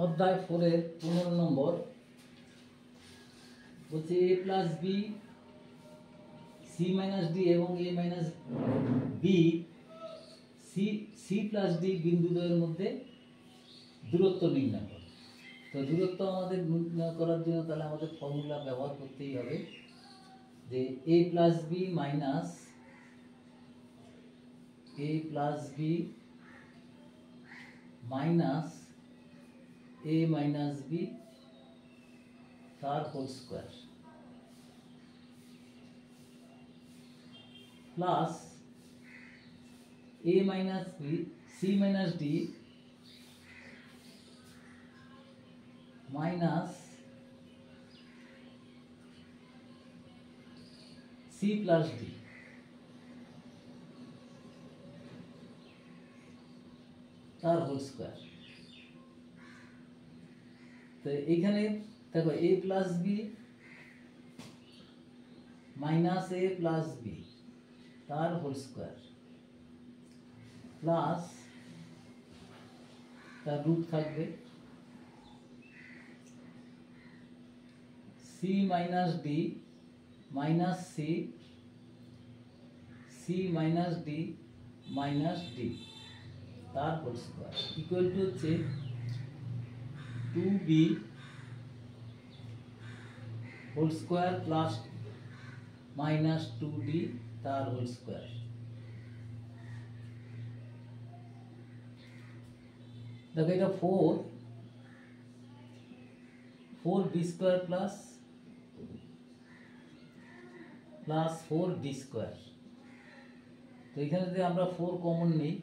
অধ্যায় 4 এর 15 নম্বর বলছে a plus b c minus d এবং a minus b c plus d বিন্দুদ্বয়ের মধ্যে দূরত্ব নির্ণয় করো। তো দূরত্ব আমাদের নির্ণয় করার জন্য তাহলে আমাদের ফর্মুলা ব্যবহার করতেই হবে যে a plus b minus a plus b minus a minus b তার whole square plus a minus b c minus d minus c plus d তার হোল স্কয়ার। তো এখানে দেখো a plus b minus a plus b তার whole square plus তার root থাকবে c minus d minus c minus d minus d তার whole square equal to হচ্ছে 2b whole square plus minus 2d তার whole square. দেখো এটা 4b square plus 4d square. তো এখানে যদি আমরা 4 কমন নিই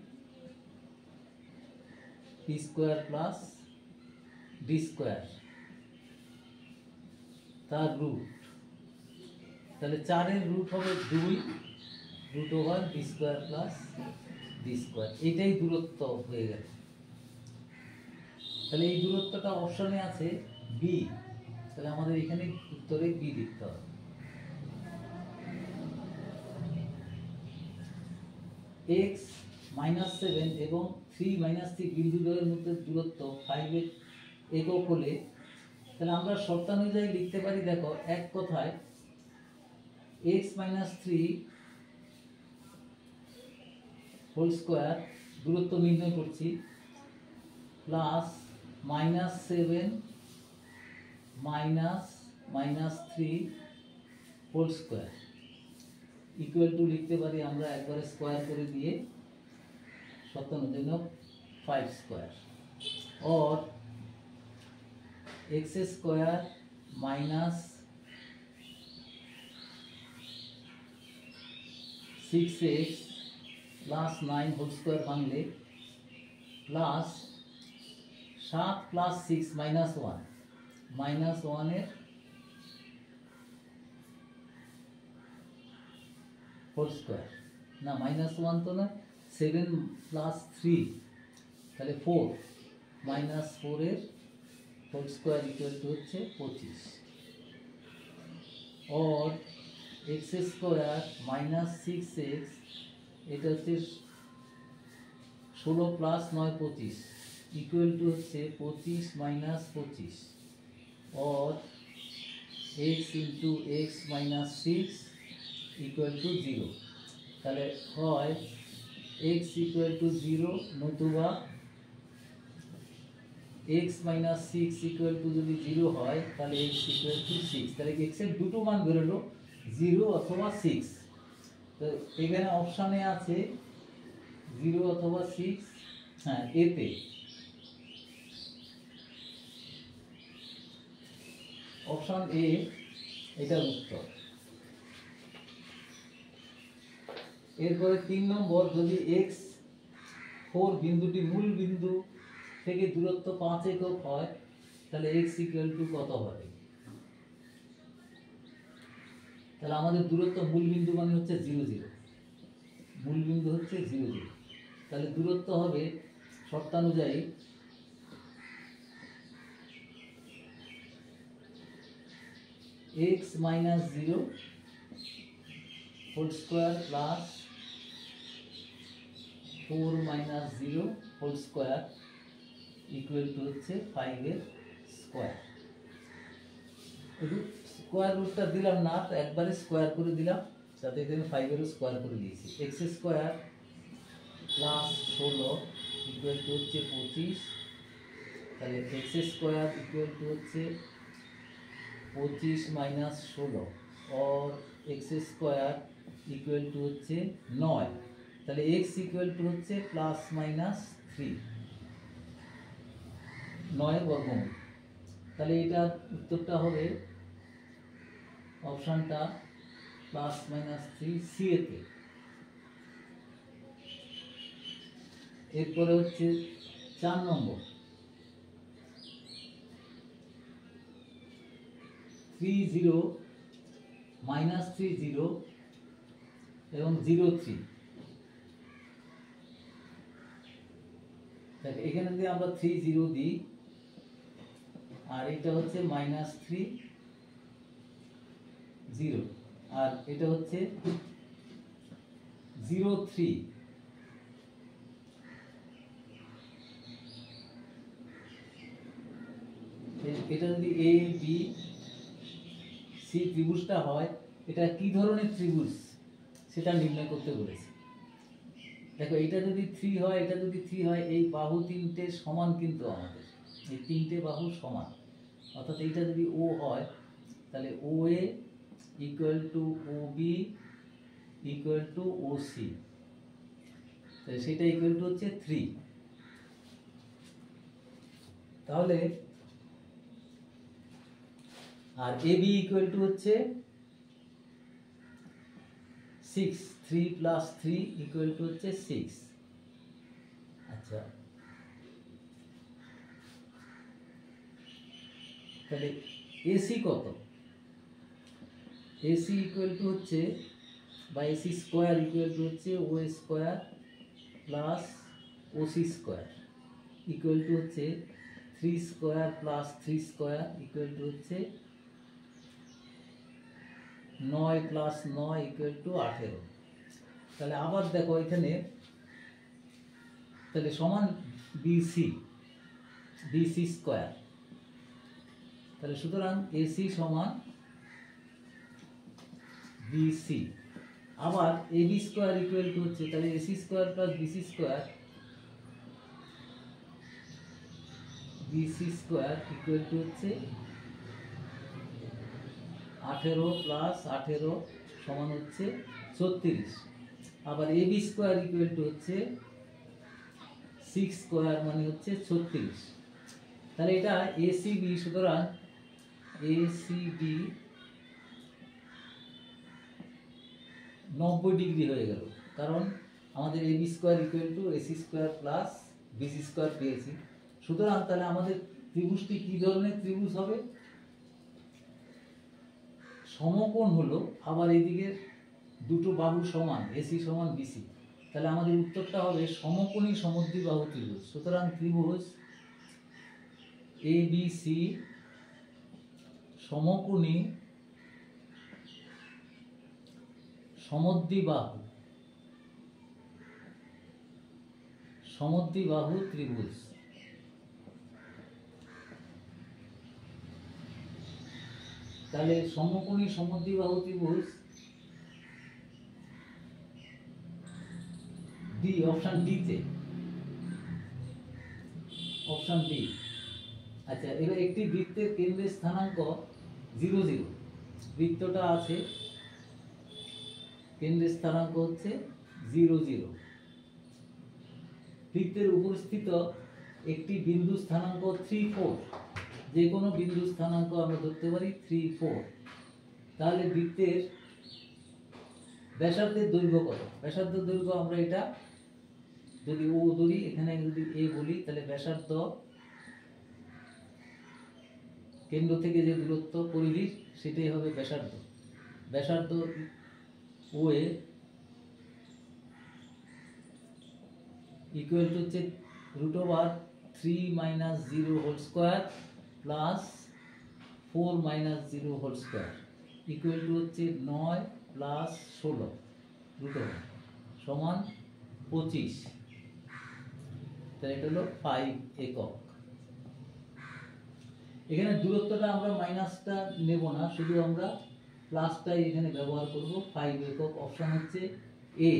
p square plus d square তার রুট, তাহলে 4 এর রুট হবে 2 root over b square plus d square. এটাই দূরত্ব হয়ে গেল। তাহলে এই দূরত্বটা অপশনে আছে b, তাহলে আমাদের এখানে উত্তরে b লিখতে হবে। x মাইনাস 7 এবং 3 মাইনাস 3 বিন্দুদ্বয়ের মধ্যে দূরত্ব 5 এর একক হলে তাহলে আমরা শর্তানুযায়ী লিখতে পারি। দেখো এক কথায় x মাইনাস 3 হোল স্কয়ার দূরত্ব নির্ণয় করছি plus minus 7 minus 3 whole square equal to লিখতে পারি আমরা একবারে স্কয়ার করে দিয়ে শর্তানুযায়ী 5 স্কয়ার और x square minus 6x plus 9 whole square भांगले प्लस 7 प्लस 6 माइनस 1 एर होल स्क्वायर ना माइनस 1 तो ना 7 प्लस 3 তাহলে 4 माइनस 4 एर होल स्क्वायर इक्वल टू होच्छे 25 और एक्स स्क्वायर माइनस 6x এটা হচ্ছে 16 প্লাস 9 25 ইকুয়াল টু হচ্ছে 25 মাইনাস 25 और x into x minus 6 equal to 0। তাহলে হয় x इक्वल टू 0 নতুবা x माइनस 6 इक्वल टू যদি 0 হয় তাহলে x इक्वल टू 6। তাহলে x এর দুটো মান বেরোলো 0 অথবা 6। তো এখানে অপশনে আছে 0 অথবা 6। হ্যাঁ এতে অপশন এ এটা উত্তর। এরপরে 3 নম্বর যদি x 4 বিন্দুটি মূল বিন্দু থেকে দূরত্ব 5 একক হয় তাহলে x ইকুয়াল টু কত হবে। তাহলে আমাদের দূরত্ব মূল বিন্দু মানে হচ্ছে 0 0, মূল বিন্দু হচ্ছে 0 0। তাহলে দূরত্ব হবে শর্তানুযায়ী x মাইনাস 0 whole square plus 4 minus 0 whole square equal to হচ্ছে 5 এর স্কয়ার। স্কয়ার রুটটা দিলাম না, তো একবারে স্কয়ার করে দিলাম, যাতে এখানে 5 এর স্কয়ার করে দিয়েছি। x square plus 16 equal to হচ্ছে 25। তাহলে x স্কয়ার ইকুয়াল টু হচ্ছে 25 মাইনাস 16 और x স্কয়ার ইকুয়াল টু হচ্ছে 9। তাহলে x ইকুয়াল টু হচ্ছে প্লাস মাইনাস 3, 9 এর বর্গমূল। তাহলে এটার উত্তরটা হবে অপশনটা প্লাস মাইনাস 3 সি এতে। এরপরে হচ্ছে 4 নম্বর, 30 মাইনাস 30 এবং 03। এখানে যদি আমরা 30 দিই, আর এটা হচ্ছে মাইনাস 30, আর এটা হচ্ছে 03। এটা যদি এ বি সি ত্রিভুজটা হয়, এটা কি ধরনের ত্রিভুজ সেটা নির্ণয় করতে বলেছে। দেখো এটা যদি 3 হয়, এটা যদি 3 হয়, এই বাহু তিনটে সমান, কিন্তু আমাদের এই তিনটে বাহু সমান, অর্থাৎ এইটা যদি ও হয়, তাহলে O A equal to O B equal to O C, তাহলে সেটা ইকুয়াল টু হচ্ছে 3। তাহলে আর এ বি ইকুয়াল টু হচ্ছে 6, 3 প্লাস 3 ইকুয়াল টু হচ্ছে 6। আচ্ছা, তাহলে এসি কত? এসি ইকুয়াল টু হচ্ছে, বা এসি স্কোয়ার ইকুয়াল টু হচ্ছে O square plus OC square equal to হচ্ছে 3 square plus 3 square equal to হচ্ছে 9 প্লাস 9 ইকুয়াল টু 18। তাহলে আবার দেখো এখানে, তাহলে সমান বিসি, বিসি স্কোয়ার। তাহলে সুতরাং এসি সমান বিসি। আবার এবি স্কোয়ার ইকুয়াল টু হচ্ছে, তাহলে AC square plus BC square, BC square equal to হচ্ছে 18 প্লাস 18 সমান হচ্ছে 36। আবার এবি স্কোয়ার ইকুয়াল টু হচ্ছে 6 স্কোয়ার মানে হচ্ছে 36। তাহলে এটা এসিবি, সুতরাং এসিবি 90 ডিগ্রি হয়ে গেল, কারণ আমাদের AB square equal to AC square plus BC square পেয়েছি। সুতরাং তাহলে আমাদের ত্রিভুজটি কি ধরনের ত্রিভুজ হবে? সমকোণ হলো, আবার এইদিকে দুটো বাহু সমান, এসি সমান বিসি। তাহলে আমাদের উত্তরটা হবে সমকোণী সমদ্বিবাহু ত্রিভুজ। সুতরাং ত্রিভুজ এ বি সি সমকোণী সমদ্বিবাহু, সমদ্বিবাহু ত্রিভুজ। তাহলে সমকোণী সমদ্বিবাহু ত্রিভুজ ডি, অপশন ডি তে, অপশন ডি। আচ্ছা, এবার একটি বৃত্তের কেন্দ্রের স্থানাঙ্ক 0 0, বৃত্তটা আছে, কেন্দ্রের স্থানাঙ্ক হচ্ছে 0 0। বৃত্তের উপস্থিত একটি বিন্দু স্থানাঙ্ক 3 4, যে কোনো বিন্দু স্থানাঙ্ক আমরা ধরতে পারি 3 4। তাহলে বৃত্তের ব্যাসার্ধের দৈর্ঘ্য কত? ব্যাসার্ধের দৈর্ঘ্য আমরা এটা যদি ও ধরি, এখানে যদি এ বলি, তাহলে ব্যাসার্ধ কেন্দ্র থেকে যে দূরত্ব পরিধি, সেটাই হবে ব্যাসার্ধ। ব্যাসার্ধ ও এ ইকুয়াল টু হচ্ছে √3 minus 0 whole square plus 4 minus 0 whole square equal to হচ্ছে 9 প্লাস 16 √ সমান 25। তাই এটা হলো 5 একক। এখানে দূরত্বটা আমরা মাইনাসটা নেব না, শুধু আমরা প্লাসটাই এখানে ব্যবহার করব। 5 একক অপশন হচ্ছে এ।